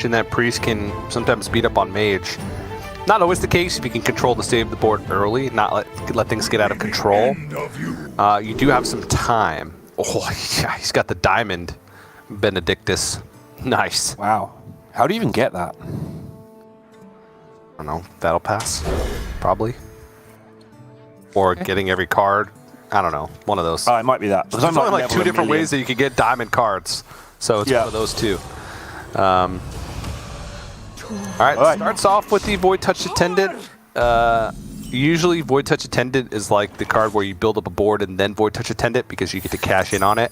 And that priest can sometimes beat up on mage. Not always the case if you can control the state of the board early, not let things get out of control. You do have some time. Oh, yeah, he's got the diamond Benedictus. Nice. Wow. How do you even get that? I don't know. Battle pass, probably. Or getting every card. I don't know. One of those. Oh, it might be that. There's only like 2 different ways that you can get diamond cards. So it's one of those 2. All right, starts off with the Void Touch Attendant. Usually Void Touch Attendant is like the card where you build up a board and then Void Touch Attendant because you get to cash in on it.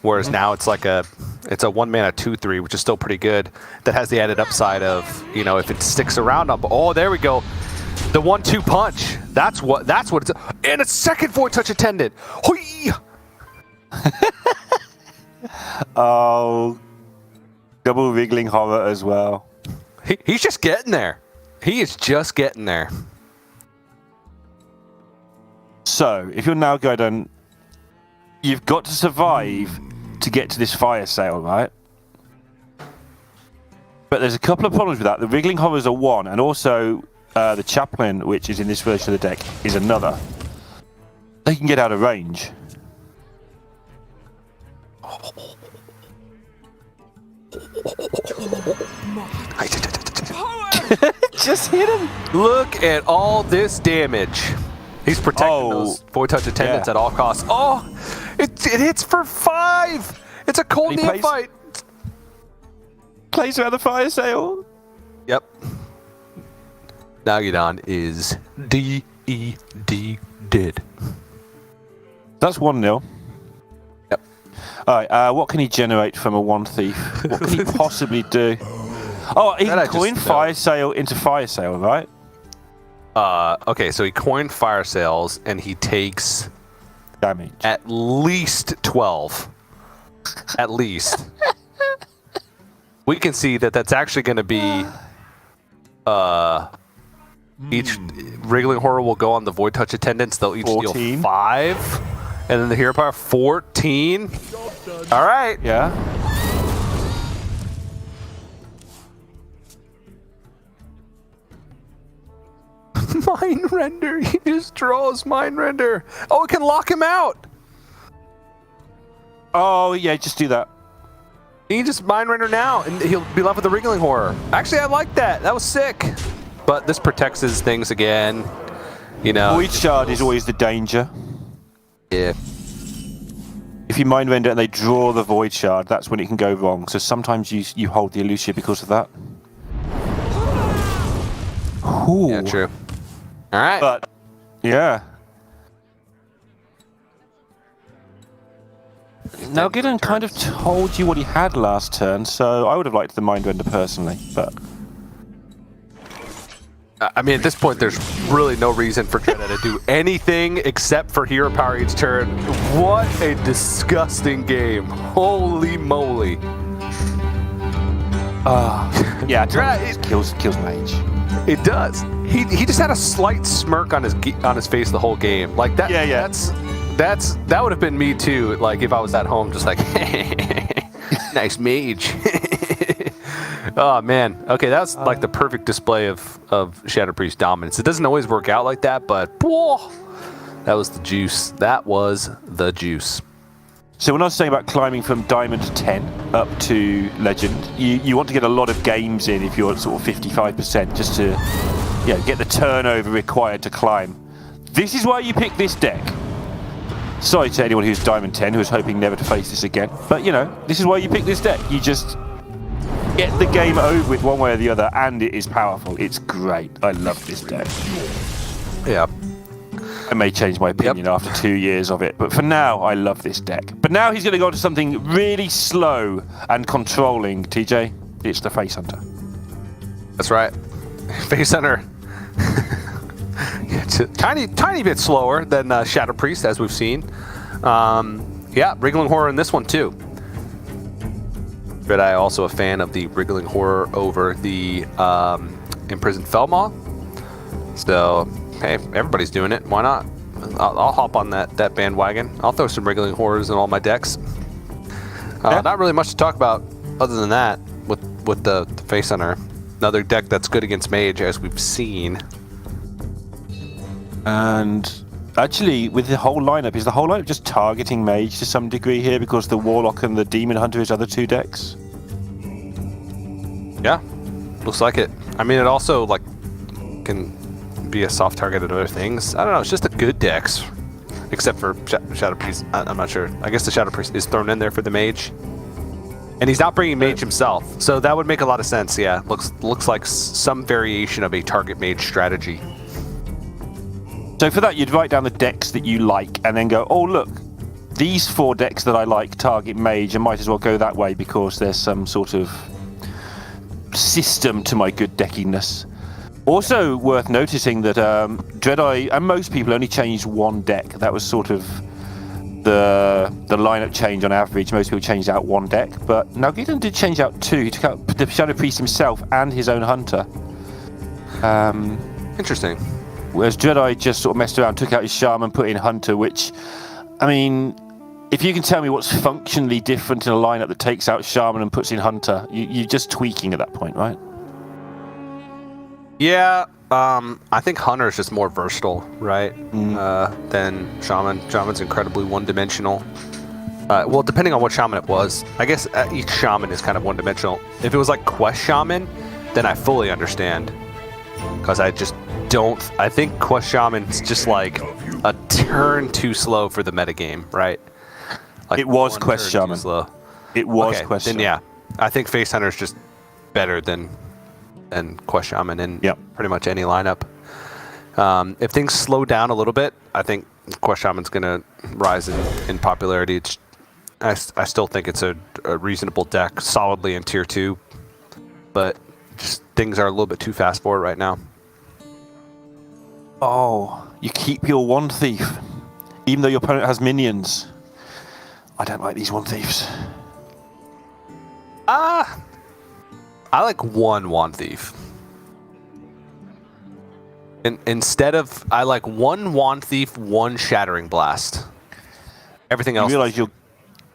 Whereas now it's like it's a 1 mana 2/3, which is still pretty good. That has the added upside of, you know, if it sticks around up. Oh, there we go. The 1-2 punch. That's what it's. And a second Void Touch Attendant. Hoi! Oh, double wriggling horror as well. He's just getting there. He is just getting there. So, if you're Nalguidan, you've got to survive to get to this fire sale, right? But there's a couple of problems with that. The wriggling horrors are one, and also the chaplain, which is in this version of the deck, is another. They can get out of range. Just hit him. Look at all this damage. He's protecting those Void Touch Attendants at all costs. Oh, it hits for 5. It's a cold neophyte. Plays around the fire sale. Yep. Nalguidan is D-E-D dead. That's 1-0. Yep. All right, what can he generate from a 1 thief? What can he possibly do? Oh, he can coin fire sale into fire sale, right? Okay, so he coined fire sales and he takes damage. At least 12. At least. We can see that that's actually going to be each wriggling horror will go on the Void Touch Attendants. They'll each 14. deal 5. And then the hero power 14. All right. Yeah. Mind Render. He just draws Mind Render. Oh, it can lock him out. Oh, yeah, just do that. He can just Mind Render now, and he'll be left with the wriggling horror. Actually, I like that. That was sick. But this protects his things again. You know. Void Shard is always the danger. Yeah. If you Mind Render and they draw the Void Shard, that's when it can go wrong. So sometimes you hold the Elucia because of that. Ooh. Yeah, true. All right. But, yeah. Nalguidan kind of told you what he had last turn, so I would have liked the Mind Render personally, but... I mean, at this point, there's really no reason for DreadEye to do anything except for hero power each turn. What a disgusting game. Holy moly. Yeah, it kills mage. It does. He just had a slight smirk on his face the whole game. Like that. Yeah. That would have been me too. Like if I was at home, just like, nice mage. Oh man. Okay, that's like the perfect display of Shadow Priest dominance. It doesn't always work out like that, but whoa, that was the juice. That was the juice. So when I was saying about climbing from Diamond to 10 up to Legend, you want to get a lot of games in if you're at sort of 55%, just to get the turnover required to climb. This is why you pick this deck. Sorry to anyone who's Diamond 10 who was hoping never to face this again, but you know, this is why you pick this deck. You just get the game over with one way or the other, and it is powerful. It's great. I love this deck. Yeah. I may change my opinion after 2 years of it, but for now, I love this deck. But now he's going to go to something really slow and controlling, TJ. It's the Face Hunter. That's right. Face Hunter. It's a tiny bit slower than Shadow Priest, as we've seen. Yeah, Wriggling Horror in this one, too. DreadEye also a fan of the Wriggling Horror over the Imprisoned Felmaw. So... hey, everybody's doing it. Why not? I'll hop on that bandwagon. I'll throw some Wriggling Horrors in all my decks. Not really much to talk about other than that with with the Face Hunter. Another deck that's good against Mage, as we've seen. And actually, with the whole lineup, is the whole lineup just targeting Mage to some degree here because the Warlock and the Demon Hunter is other two decks? Yeah, looks like it. I mean, it also like can be a soft target at other things. I don't know. It's just a good dex, except for Shadow Priest. I'm not sure. I guess the Shadow Priest is thrown in there for the Mage, and he's not bringing Mage himself, so that would make a lot of sense. Yeah, looks like some variation of a target Mage strategy. So for that, you'd write down the decks that you like, and then go, oh look, these 4 decks that I like target Mage, and might as well go that way because there's some sort of system to my good deckiness. Also worth noticing that DreadEye and most people only changed 1 deck. That was sort of the lineup change on average. Most people changed out 1 deck, but Nalguidan did change out 2. He took out the Shadow Priest himself and his own Hunter. Interesting. Whereas DreadEye just sort of messed around, took out his Shaman, put in Hunter, which, I mean, if you can tell me what's functionally different in a lineup that takes out Shaman and puts in Hunter, you're just tweaking at that point, right? Yeah, I think Hunter is just more versatile, right, than Shaman. Shaman's incredibly one-dimensional. Well, depending on what Shaman it was. I guess each Shaman is kind of one-dimensional. If it was like Quest Shaman, then I fully understand. Because I just don't... I think Quest Shaman's just like a turn too slow for the metagame, right? Like it was Quest Shaman. It was okay, Quest then Shaman. Yeah, I think Face Hunter is just better than Quest Shaman in pretty much any lineup. If things slow down a little bit, I think Quest Shaman's going to rise in popularity. I still think it's a reasonable deck, solidly in tier 2, but just things are a little bit too fast for it right now. Oh, you keep your Wand Thief, even though your opponent has minions. I don't like these Wand Thieves. I like 1 Wand Thief. Instead of, I like 1 Wand Thief, 1 Shattering Blast. Everything else. You realise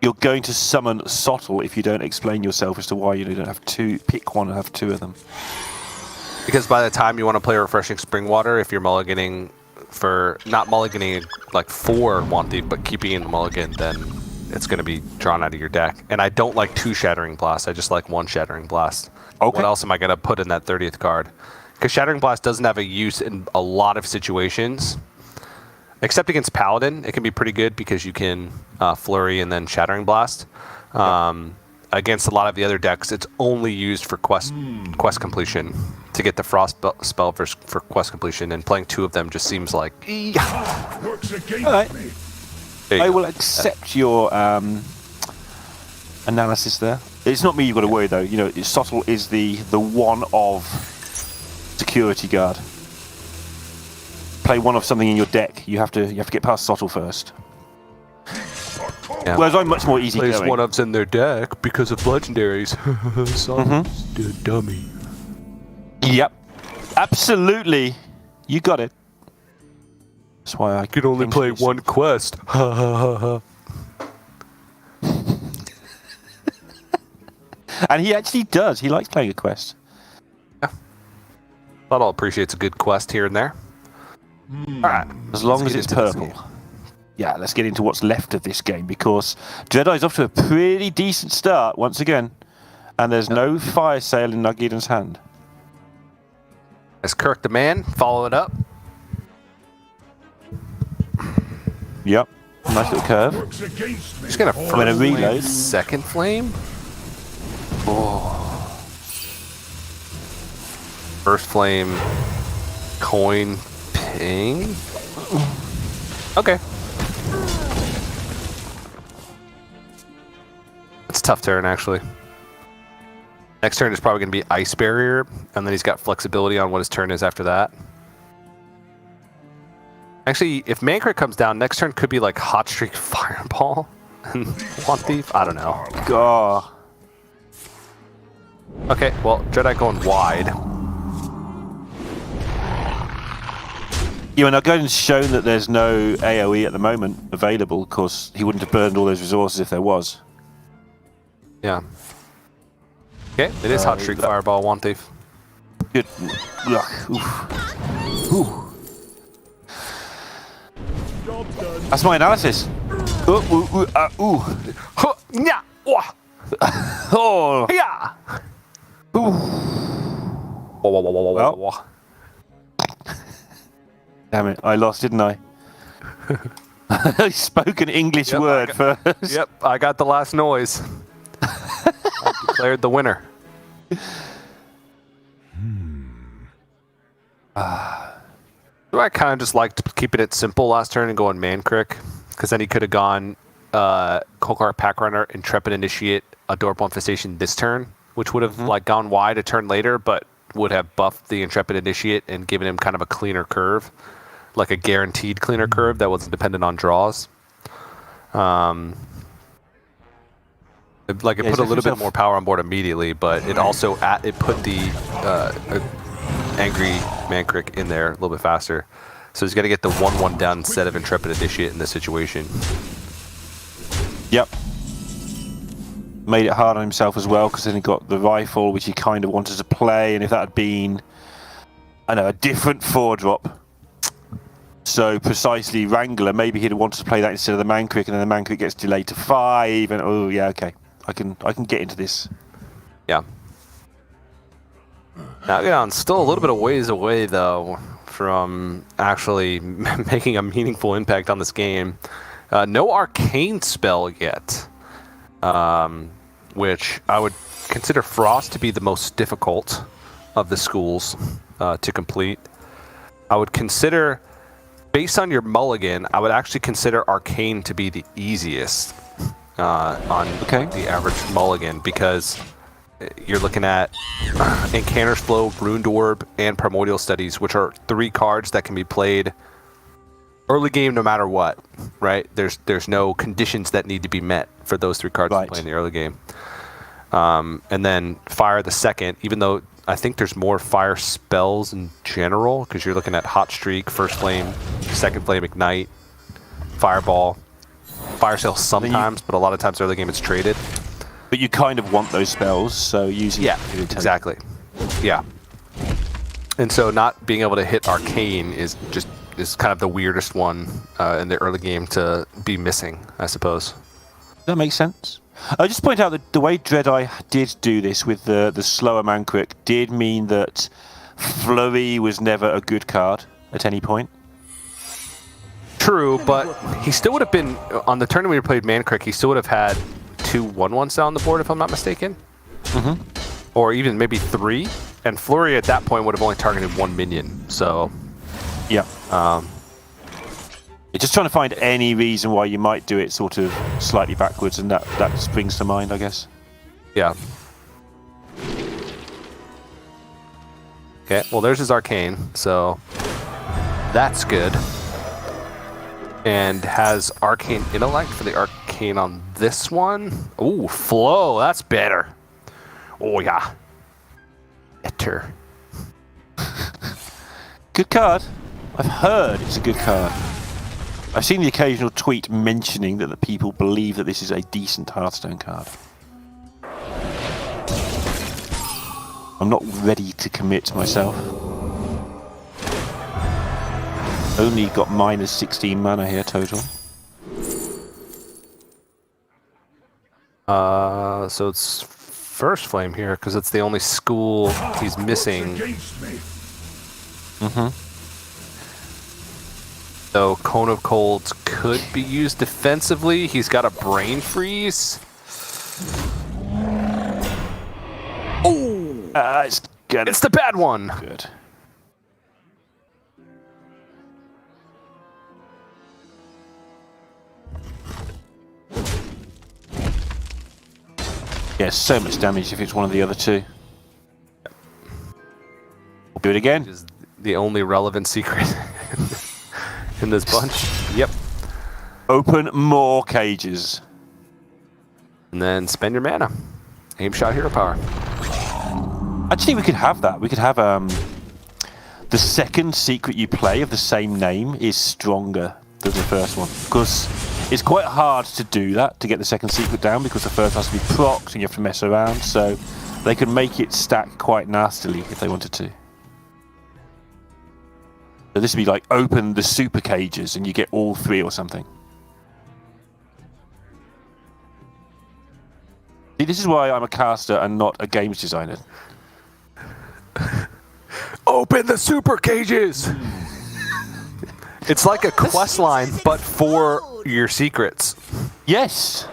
you're going to summon Sottle if you don't explain yourself as to why you don't have 2. Pick 1 and have 2 of them. Because by the time you want to play Refreshing Springwater, if you're mulliganing for not mulliganing like 4 Wand Thief, but keeping in the mulligan, then it's going to be drawn out of your deck. And I don't like 2 Shattering Blasts. I just like 1 Shattering Blast. Okay. What else am I going to put in that 30th card? Because Shattering Blast doesn't have a use in a lot of situations. Except against Paladin, it can be pretty good because you can Flurry and then Shattering Blast. Against a lot of the other decks, it's only used for quest completion to get the Frost spell for quest completion, and playing 2 of them just seems like... All right. I will accept your analysis there. It's not me you've got to worry, though. You know, Sottle is the one of security guard. Play 1 of something in your deck. You have to get past Sottle first. Yeah. Whereas I'm much more easy going. Plays 1-ofs in their deck because of legendaries. Sottle's a dummy. Yep. Absolutely. You got it. That's why I could only play 1 quest. And he actually does. He likes playing a quest. Yeah. Sottle appreciates a good quest here and there. Alright. As long as it's purple. Yeah, let's get into what's left of this game, because DreadEye's off to a pretty decent start once again. And there's no fire sale in Nalguidan's hand. As Kirk the Man, follow it up. Yep. Nice little curve. Just gonna first reload. Second flame. Oh. First flame. Coin. Ping. Okay. It's a tough turn, actually. Next turn is probably going to be Ice Barrier, and then he's got flexibility on what his turn is after that. Actually, if Mancrit comes down, next turn could be like Hot Streak Fireball and Wand Thief. I don't know. God. Okay, well, DreadEye going wide. Yeah, and Nalguidan's shown that there's no AoE at the moment available, because he wouldn't have burned all those resources if there was. Yeah. Okay, it is Hot Streak Fireball, One Thief. Good. Ugh. Oof. Ooh. That's my analysis. Ooh, ooh, ooh, ooh. Huh, nya, wah, Oh. yeah. Ooh. Wah, wah, wah, wah, wah, Well. wah. Damn it, I lost, didn't I? I spoke an English word first. Yep, I got the last noise. I declared the winner. So I kind of just liked keeping it simple last turn and going Mancrick, because then he could have gone Kolkar Pack Runner, Intrepid Initiate, Adorable Infestation this turn, which would have like gone wide a turn later, but would have buffed the Intrepid Initiate and given him kind of a cleaner curve, like a guaranteed cleaner curve that wasn't dependent on draws. It put a little bit more power on board immediately, but it also it put the Angry Mancrick in there a little bit faster. So he's got to get the 1/1 down instead of Intrepid Initiate in this situation. Yep. Made it hard on himself as well, because then he got the rifle, which he kind of wanted to play, and if that had been, I know, a different 4-drop, so precisely Wrangler, maybe he'd have wanted to play that instead of the Mancrick, and then the Mancrick gets delayed to 5, and oh yeah, okay, I can get into this. Yeah. Nalguidan's still a little bit of ways away, though, from actually making a meaningful impact on this game. No arcane spell yet, which I would consider Frost to be the most difficult of the schools to complete. I would consider, based on your mulligan, I would actually consider arcane to be the easiest on the average mulligan, because you're looking at Incanter's Flow, Ruined Orb, and Primordial Studies, which are 3 cards that can be played early game no matter what, right? There's no conditions that need to be met for those 3 cards to play in the early game. And then Fire the second, even though I think there's more fire spells in general, because you're looking at Hot Streak, First Flame, Second Flame, Ignite, Fireball, Fire Sale sometimes, but a lot of times early game it's traded. But you kind of want those spells, so using exactly. Yeah. And so not being able to hit Arcane is kind of the weirdest one in the early game to be missing, I suppose. That makes sense. I just point out that the way DreadEye did do this with the slower Mancrick did mean that Flurry was never a good card at any point. True, but he still would have been, on the turn we played Mancrick, he still would have had 2 1/1s down the board, if I'm not mistaken. Or even maybe 3. And Flurry at that point would have only targeted 1 minion, so... Yeah. You're just trying to find any reason why you might do it sort of slightly backwards, and that springs to mind, I guess. Yeah. Okay, well there's his Arcane, so that's good. And has Arcane Intellect for the Arcane on this one. Ooh, Flow, that's better. Oh yeah. Better. Good card. I've heard it's a good card. I've seen the occasional tweet mentioning that the people believe that this is a decent Hearthstone card. I'm not ready to commit myself. Only got minus 16 mana here total. So it's First Flame here, because it's the only school he's missing. So Cone of Colds could be used defensively. He's got a Brain Freeze. Oh! It's the bad one! Good. Yeah, so much damage if it's one of the other 2. We'll do it again. Which is the only relevant secret in this bunch. Yep. Open more cages. And then spend your mana. Aim Shot Hero Power. Actually, we could have that. We could have the second secret you play of the same name is stronger than the first one, because it's quite hard to do that, to get the second secret down, because the first has to be procced and you have to mess around. So They could make it stack quite nastily if they wanted to. So this would be like open the super cages and you get all 3 or something. See, this is why I'm a caster and not a games designer. Open the super cages! It's like a quest line, but for your secrets. Yes!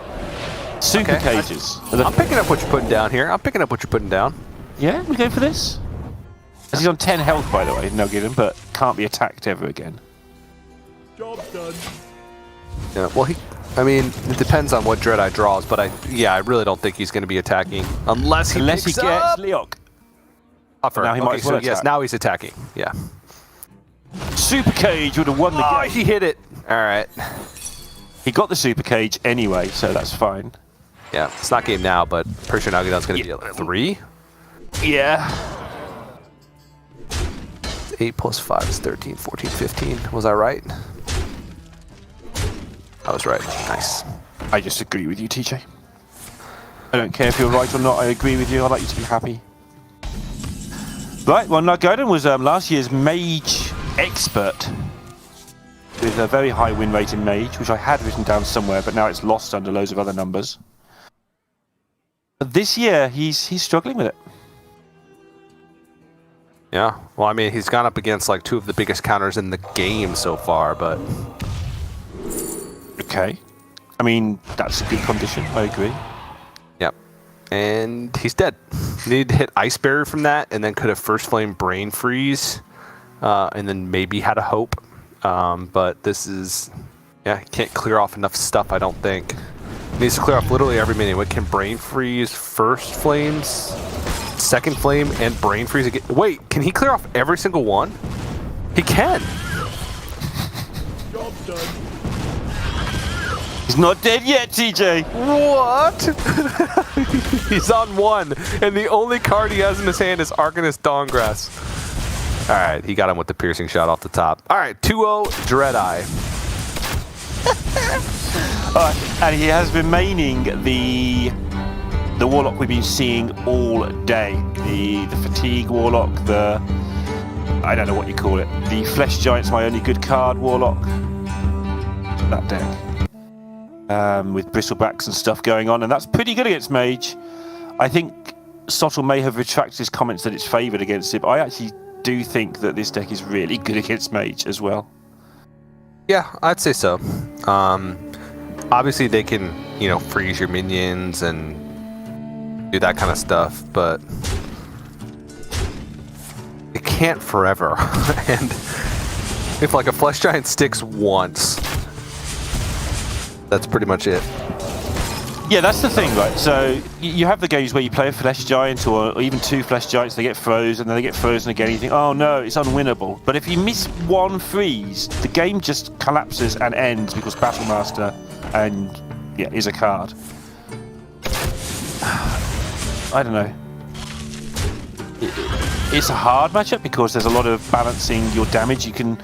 Super cages. I'm picking up what you're putting down here. Yeah, we go for this? He's on 10 health, by the way, Nalguidan, but can't be attacked ever again. Job done. Yeah, well, I mean, it depends on what DreadEye draws, but I really don't think he's going to be attacking unless he gets Leok. Now he might as well attack. Yes, now he's attacking. Yeah. Super cage would have won the game. Oh, he hit it. All right. He got the super cage anyway, so that's fine. Yeah, it's not game now, but pretty sure Nalguidan's going to be at 3. Yeah. 8 plus 5 is 13, 14, 15. Was I right? I was right. Nice. I just agree with you, TJ. I don't care if you're right or not. I agree with you. I'd like you to be happy. Right, well, Nalguidan was last year's Mage Expert with a very high win rate in Mage, which I had written down somewhere, but now it's lost under loads of other numbers. But this year, he's struggling with it. Yeah, well, I mean, he's gone up against like 2 of the biggest counters in the game so far, but... Okay. I mean, that's a good condition, I agree. Yep. And he's dead. Needed to hit Ice Barrier from that, and then could have First Flame Brain Freeze, and then maybe had a hope. But this is... Yeah, he can't clear off enough stuff, I don't think. He needs to clear off literally every minion. What can Brain Freeze, First Flames, Second Flame, and Brain Freeze again? Wait, can he clear off every single one? He can! Job done. He's not dead yet, TJ! What? He's on 1, and the only card he has in his hand is Arcanist Dawngrass. Alright, he got him with the piercing shot off the top. Alright, 2-0 DreadEye. And he has remaining the Warlock we've been seeing all day. The Fatigue Warlock, I don't know what you call it. The Flesh Giant's my only good card Warlock. That deck. With bristlebacks and stuff going on, and that's pretty good against Mage. I think Sottle may have retracted his comments that it's favoured against it, but I actually do think that this deck is really good against Mage as well. Yeah, I'd say so. Obviously, they can, freeze your minions and do that kind of stuff, but it can't forever. And if like a Flesh Giant sticks once, that's pretty much it. Yeah, that's the thing, right? So you have the games where you play a Flesh Giant or even 2 Flesh Giants, they get frozen, and then they get frozen again, and you think, oh no, it's unwinnable. But if you miss 1 freeze, the game just collapses and ends because Battlemaster is a card. I don't know. It's a hard matchup because there's a lot of balancing your damage. You can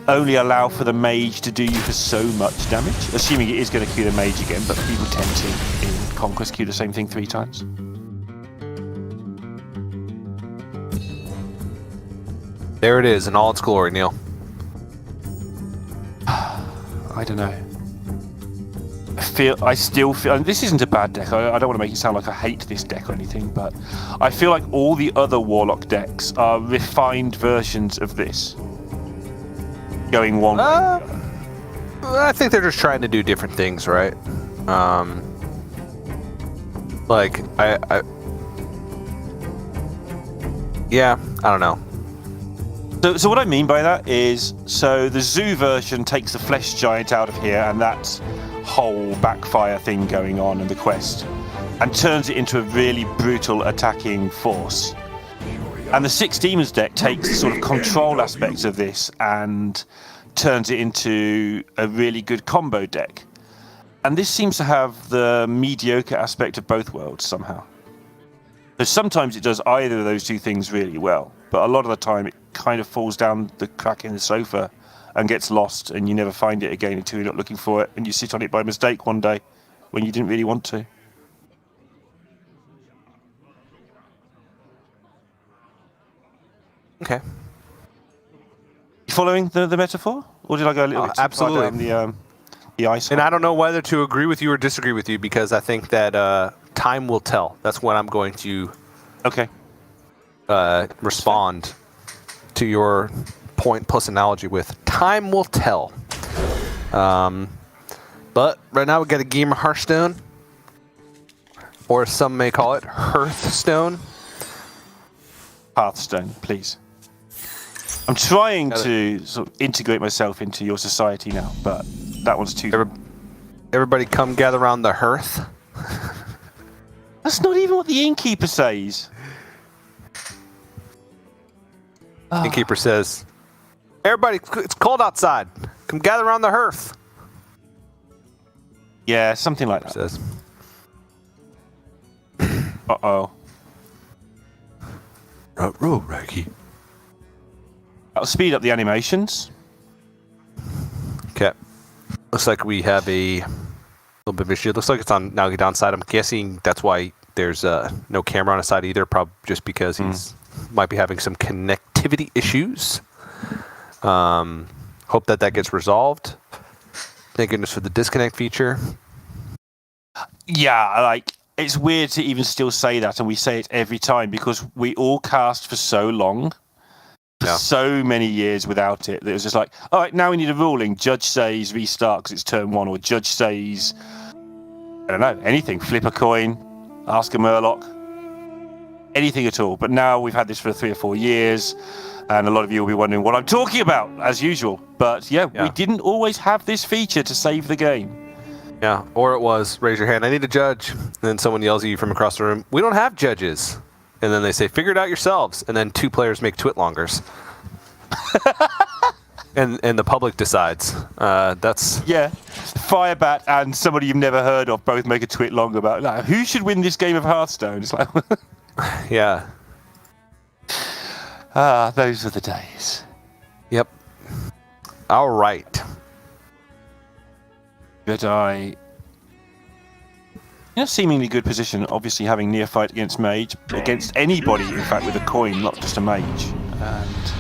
only allow for the mage to do you for so much damage, assuming it is going to queue the mage again, but people tend to, in Conquest, queue the same thing 3 times. There it is in all its glory, Neil. I don't know. I still feel, and this isn't a bad deck, I don't want to make it sound like I hate this deck or anything, but I feel like all the other Warlock decks are refined versions of this. Going one way. I think they're just trying to do different things, right? Yeah, I don't know. So what I mean by that is, so the Zoo version takes the Flesh Giant out of here and that whole backfire thing going on in the quest, and turns it into a really brutal attacking force. And the Six Demons deck takes the sort of control aspects of this and turns it into a really good combo deck. And this seems to have the mediocre aspect of both worlds somehow. So sometimes it does either of those 2 things really well, but a lot of the time it kind of falls down the crack in the sofa and gets lost, and you never find it again until you're not looking for it, and you sit on it by mistake one day when you didn't really want to. Okay. You following the metaphor? Or did I go a little bit too absolutely. far down the ice? And I don't know whether to agree with you or disagree with you because I think that time will tell. That's what I'm going to respond to your point plus analogy with. Time will tell. But right now we got a game of Hearthstone, or some may call it Hearthstone. Hearthstone, please. I'm trying to sort of integrate myself into your society now, but that one's too... Everybody come gather around the hearth. That's not even what the innkeeper says. Innkeeper says, everybody, it's cold outside. Come gather around the hearth. Yeah, something like that. Says. Uh-oh. Row, Raggy. That'll speed up the animations. Okay. Looks like we have a little bit of issue. Looks like it's on Nalguidan's side. I'm guessing that's why there's no camera on his side either, probably just because he's might be having some connectivity issues. Hope that gets resolved. Thank goodness for the disconnect feature. Yeah, like, it's weird to even still say that, and we say it every time because we all cast for so long, for so many years without it, that it was just like, all right, now we need a ruling. Judge says restart because it's turn 1, or judge says, I don't know, anything. Flip a coin, ask a Murloc, anything at all. But now we've had this for 3 or 4 years, and a lot of you will be wondering what I'm talking about, as usual. But yeah, we didn't always have this feature to save the game. Yeah, or it was, raise your hand, I need a judge. And then someone yells at you from across the room, we don't have judges. And then they say, figure it out yourselves. And then 2 players make twitlongers. and the public decides. That's... Yeah, Firebat and somebody you've never heard of both make a twitlong about, like, who should win this game of Hearthstone? It's like... Yeah. Those are the days. Yep. All right. DreadEye, in a seemingly good position, obviously having neophyte against mage, against anybody, in fact, with a coin, not just a mage, and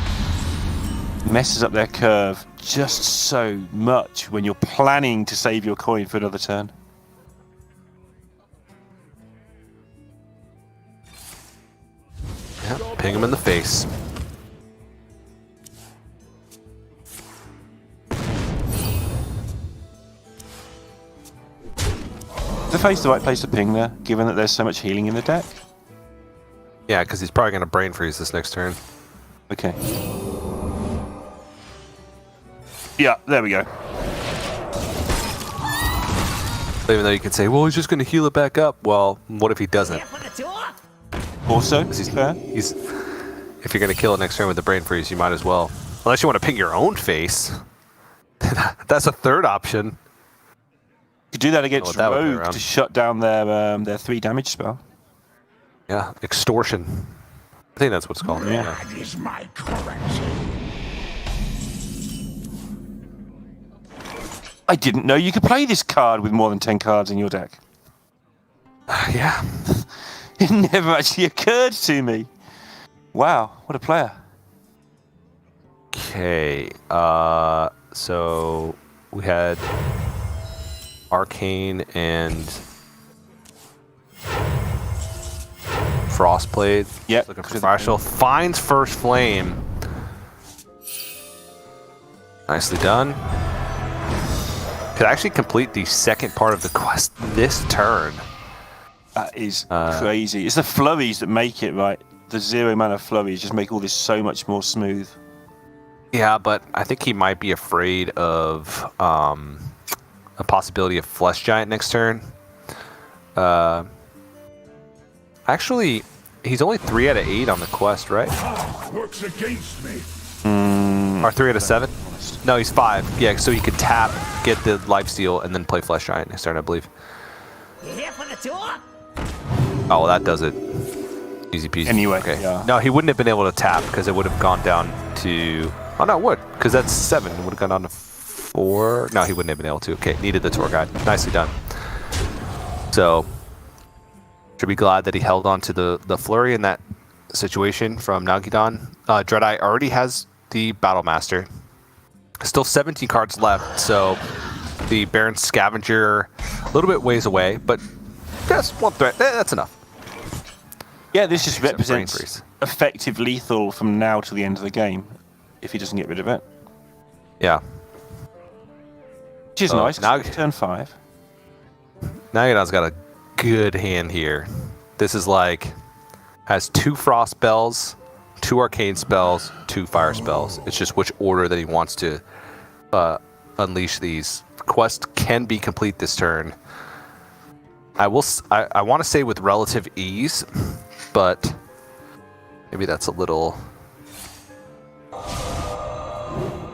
messes up their curve just so much when you're planning to save your coin for another turn. Yeah, ping him in the face. Is the face the right place to ping there, given that there's so much healing in the deck? Yeah, because he's probably going to brain freeze this next turn. Okay. Yeah, there we go. Even though you could say, well, he's just going to heal it back up. Well, what if he doesn't? Also, If you're going to kill it next turn with the brain freeze, you might as well. Unless you want to ping your own face. That's a third option. You could do that against Rogue to shut down their 3 damage spell. Yeah, extortion. I think that's what it's called. Yeah. That is my currency. I didn't know you could play this card with more than 10 cards in your deck. Yeah. It never actually occurred to me. Wow, what a player. Okay. So we had Arcane and Frostblade. Yep. Looking for Marshall. Finds First Flame. Nicely done. Could actually complete the second part of the quest this turn. That is crazy. It's the flurries that make it, right? The 0 mana flurries just make all this so much more smooth. Yeah, but I think he might be afraid of a possibility of Flesh Giant next turn. Actually, he's only 3 out of 8 on the quest, right? Works against me. Or 3 out of 7? No, he's 5. Yeah, so he could tap, get the lifesteal, and then play Flesh Giant next turn, I believe. You here for the tour? Oh, well, that does it. Easy peasy. Anyway, okay. yeah. No, he wouldn't have been able to tap because it would have gone down to... Oh, no, it would, because that's 7. It would have gone down to 4. No, he wouldn't have been able to. Okay, needed the tour guide. Nicely done. So, should be glad that he held on to the flurry in that situation from Nalguidan. DreadEye already has the Battle Master. Still 17 cards left, so the Baron Scavenger a little bit ways away, but just one threat. That's enough. Yeah, this just Brain represents freeze. effective lethal from now to the end of the game, if he doesn't get rid of it. Yeah. Which is nice, 'cause it's turn 5. Nalguidan's got a good hand here. This is like, has 2 frost spells, 2 arcane spells, 2 fire spells. It's just which order that he wants to unleash these. Quest can be complete this turn. I want to say with relative ease, but maybe that's a little...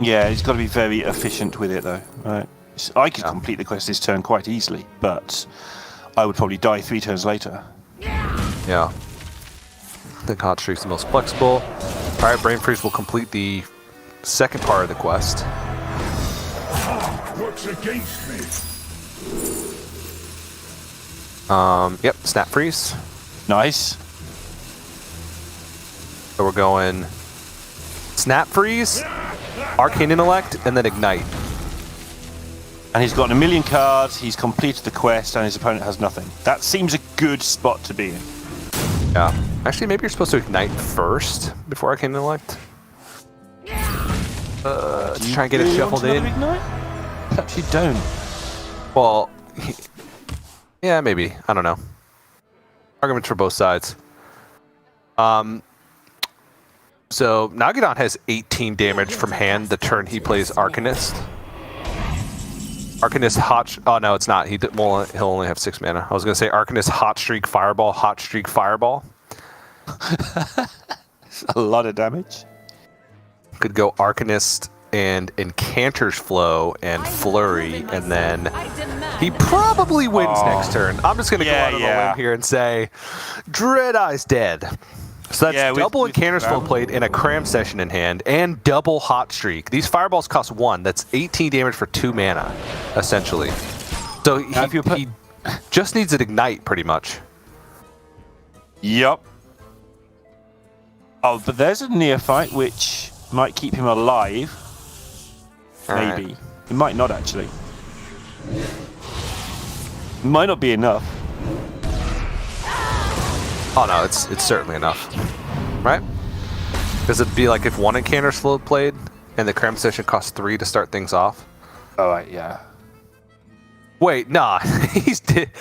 Yeah, he's got to be very efficient with it, though. Right? I could complete the quest this turn quite easily, but I would probably die 3 turns later. Yeah. I think Hot Streak's the most flexible. Alright, Brain Freeze will complete the second part of the quest. Works against me. Yep, Snap Freeze. Nice. So we're going Snap Freeze, Arcane Intellect, and then Ignite. And he's got a million cards, he's completed the quest, and his opponent has nothing. That seems a good spot to be in. Yeah. Actually, maybe you're supposed to Ignite first before Arcane Intellect. To try and get it shuffled in. Perhaps you don't. Well, yeah, maybe. I don't know. Arguments for both sides. So Nalguidan has 18 damage from hand the turn he plays Arcanist. Arcanist Hot... Oh, no, it's not. He'll only have 6 mana. I was going to say Arcanist Hot Streak Fireball, Hot Streak Fireball. A lot of damage. Could go Arcanist and Incanter's Flow and Flurry, and then he probably wins next turn. I'm just going to go out on a limb here and say DreadEye's dead. So that's double Incanter's Flow played in a cram session in hand, and double Hot Streak. These fireballs cost 1. That's 18 damage for 2 mana, essentially. So he just needs an Ignite, pretty much. Yup. Oh, but there's a neophyte which might keep him alive. Maybe. Right. It might not, actually. It might not be enough. Oh no, it's certainly enough, right? Does it be like if 1 Incanter's Flow played and the cram session costs 3 to start things off? All right, yeah. Wait, nah, he's dead.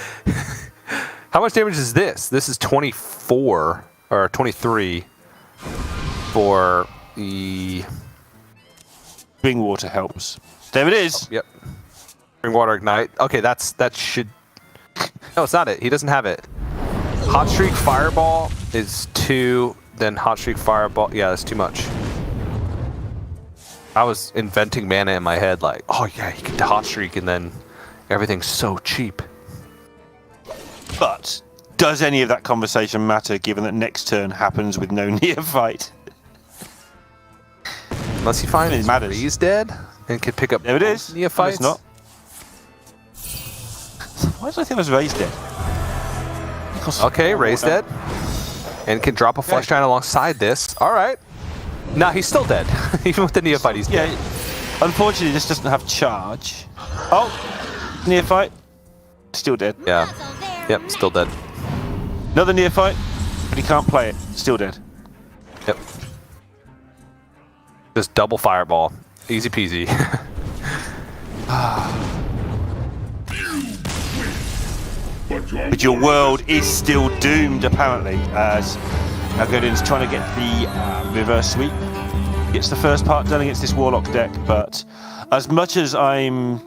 How much damage is this? This is 24 or 23 for the Spring Water helps. There it is. Yep. Spring Water Ignite. Okay, that should. No, it's not it. He doesn't have it. Hot Streak Fireball is 2, then Hot Streak Fireball. Yeah, that's too much. I was inventing mana in my head like, oh yeah, you get Hot Streak and then everything's so cheap. But does any of that conversation matter given that next turn happens with no neophyte? Unless you find he's dead and can pick up there it is. Neophytes. No, it's not. Why did I think it was Ray's dead? Okay, Ray's dead. And can drop a Flesh Giant alongside this. Alright. Nah, he's still dead. Even with the Neophyte, he's dead. Unfortunately, this doesn't have charge. Oh! Neophyte. Still dead. Yeah. Yep, still dead. Another Neophyte, but he can't play it. Still dead. Yep. Just double Fireball. Easy peasy. But your world is still doomed, apparently, as Nalguidan's trying to get the reverse sweep. Gets the first part done against this Warlock deck, but as much as I'm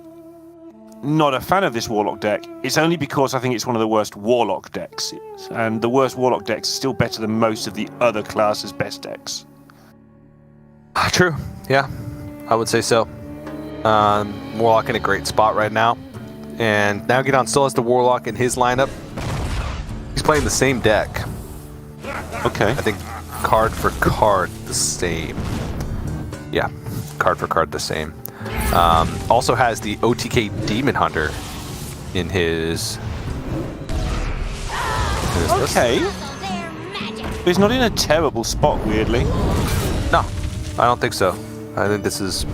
not a fan of this Warlock deck, it's only because I think it's one of the worst Warlock decks. And the worst Warlock decks are still better than most of the other classes' best decks. True. Yeah, I would say so. Warlock in a great spot right now. And Nalguidan still has the Warlock in his lineup. He's playing the same deck. Okay. I think card for card the same. Yeah, card for card the same. Also has the OTK Demon Hunter in his Okay. He's not in a terrible spot, weirdly. No, I don't think so. I think this is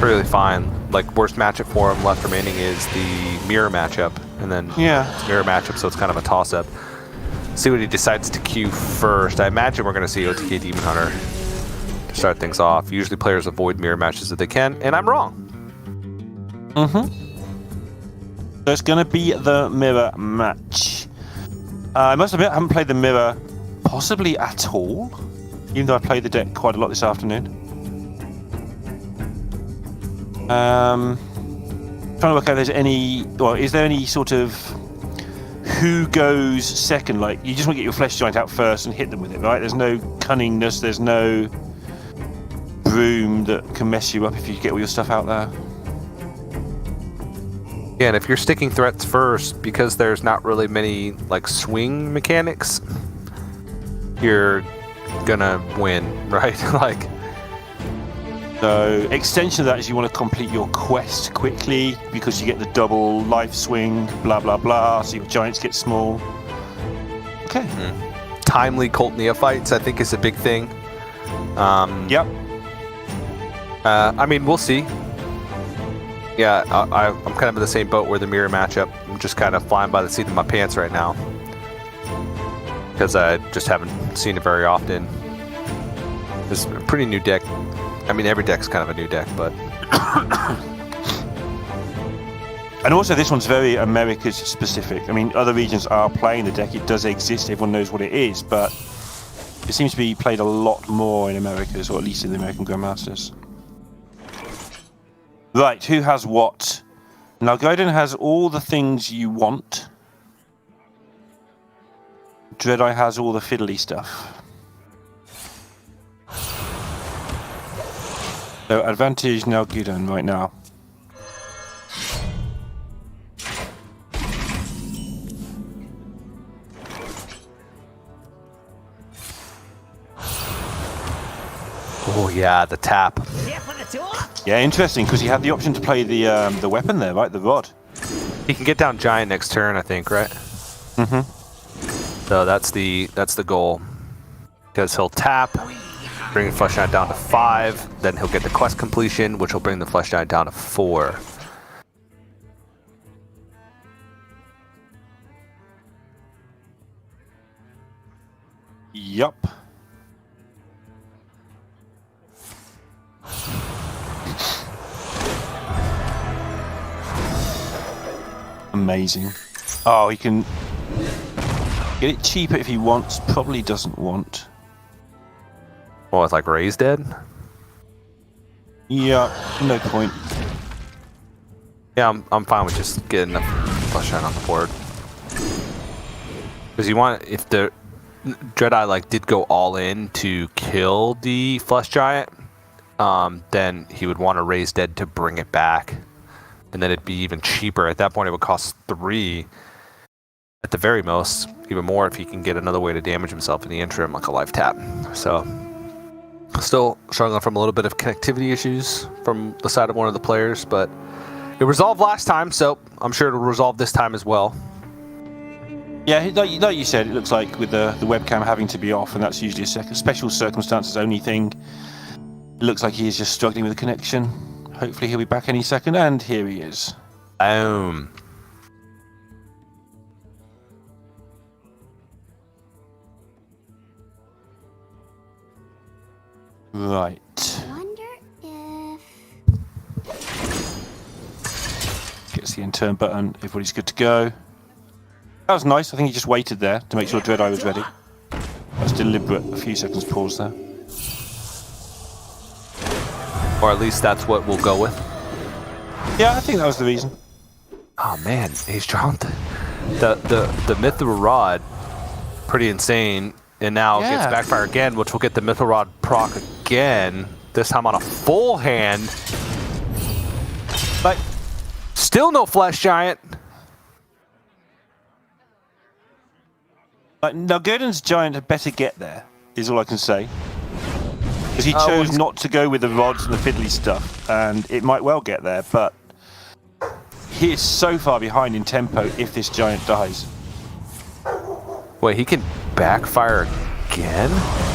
really fine. Like, worst matchup for him left remaining is the mirror matchup, and then it's mirror matchup, so it's kind of a toss-up. See what he decides to queue first. I imagine we're going to see OTK Demon Hunter to start things off. Usually players avoid mirror matches if they can, and I'm wrong. So it's going to be the mirror match. I must admit, I haven't played the mirror possibly at all, even though I played the deck quite a lot this afternoon. Trying to work out if there's any, well, is there any sort of who goes second? Like, you just want to get your flesh giant out first and hit them with it, right? There's no cunningness, there's no broom that can mess you up if you get all your stuff out there. Yeah, and if you're sticking threats first, because there's not really many like swing mechanics, you're gonna win, right? Like, so extension of that is you want to complete your quest quickly because you get the double life swing, blah blah blah, so your giants get small. Okay. Timely cult neophytes, I think, is a big thing. Yep. I mean, we'll see. Yeah, I'm kind of in the same boat where the mirror matchup. I'm just kind of flying by the seat of my pants right now because I just haven't seen it very often. It's a pretty new deck. I mean, every deck's kind of a new deck, but... And also, this one's very Americas specific. I mean, other regions are playing the deck. It does exist. Everyone knows what it is, but it seems to be played a lot more in Americas, or at least in the American Grandmasters. Right, who has what? Nalguidan has all the things you want. DreadEye has all the fiddly stuff. So advantage Nalguidan right now. Oh yeah, the tap. Here for the tour? Yeah, interesting, because he had the option to play the weapon there, right? The rod. He can get down giant next turn, I think, right? So that's the goal. Because he'll tap, bring the flesh giant down to 5, then he'll get the quest completion, which will bring the flesh giant down to 4. Yup. Amazing. Oh, he can get it cheaper if he wants. Probably doesn't want. Well, it's like Ray's dead? Yeah, no point. Yeah, I'm fine with just getting the flesh giant on the board. Because you want, if the DreadEye like did go all in to kill the flesh giant, then he would want to raise dead to bring it back. And then it'd be even cheaper. At that point, it would cost 3 at the very most, even more if he can get another way to damage himself in the interim, like a life tap. So, still struggling from a little bit of connectivity issues from the side of one of the players, but it resolved last time, so I'm sure it'll resolve this time as well. Yeah, like you said, it looks like with the webcam having to be off, and that's usually a special circumstances only thing. It looks like he is just struggling with the connection. Hopefully he'll be back any second, and here he is. Boom. Right. Wonder if... Gets the in-turn button. Everybody's good to go. That was nice. I think he just waited there to make sure DreadEye was ready. That was deliberate. A few seconds pause there. Or at least that's what we'll go with. Yeah, I think that was the reason. Oh man, he's drawn the Mithril Rod, pretty insane, and now gets backfire again, which will get the Mithril Rod proc again. This time on a full hand, but still no flesh giant. Like, Nalguidan's giant had better get there, is all I can say. Because he chose not to go with the rods and the fiddly stuff, and it might well get there, but he is so far behind in tempo if this giant dies. Wait, he can backfire again,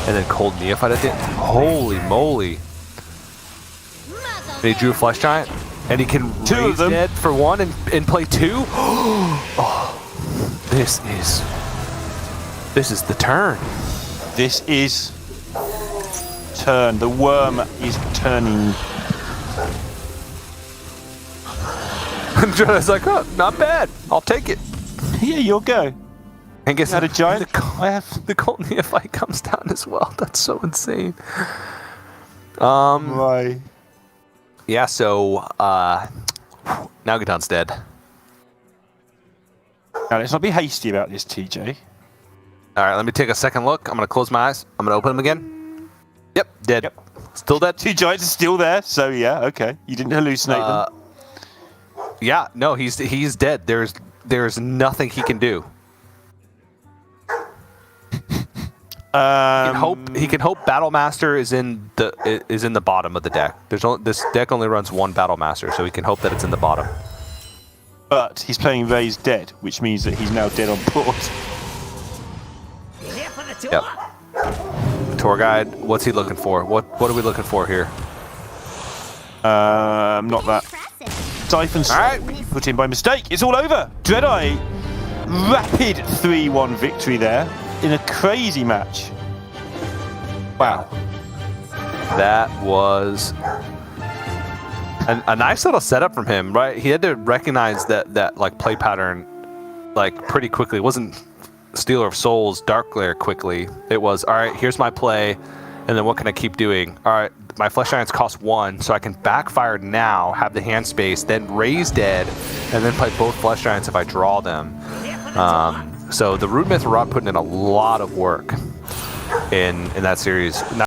and then Cold Neophyte at the end. Holy moly! And he drew a Flesh Giant, and he can Two of them. dead for one and play two. Oh, this is the turn. This is turn. The worm is turning. And DreadEye's like, oh, not bad. I'll take it. Yeah, you'll go. And guess Had a giant. I have. the Cold Neophyte comes down as well. That's so insane. Right. Yeah, so Nalguidan's dead. Now let's not be hasty about this, TJ. All right, let me take a second look. I'm gonna close my eyes. I'm gonna open them again. Yep, dead. Yep. Still dead. 2 giants are still there, so yeah, okay. You didn't hallucinate them. Yeah, no, he's dead. There's nothing he can do. He can hope Battlemaster is in the bottom of the deck. This deck only runs one Battlemaster, so he can hope that it's in the bottom. But he's playing Raised Dead, which means that he's now dead on board. Here for the tour. Yep. Tour guide. What's he looking for? What are we looking for here? Not that. Impressive. Siphon's All right. put in by mistake. It's all over. DreadEye, rapid 3-1 victory there in a crazy match. Wow. That was a nice little setup from him, right? He had to recognize that like play pattern like pretty quickly. It wasn't Stealer of Souls, Dark Glare quickly. It was, all right, here's my play, and then what can I keep doing? All right, my Flesh Giants cost 1, so I can backfire now, have the hand space, then raise dead, and then play both Flesh Giants if I draw them. So the Root Myth Rot putting in a lot of work in that series.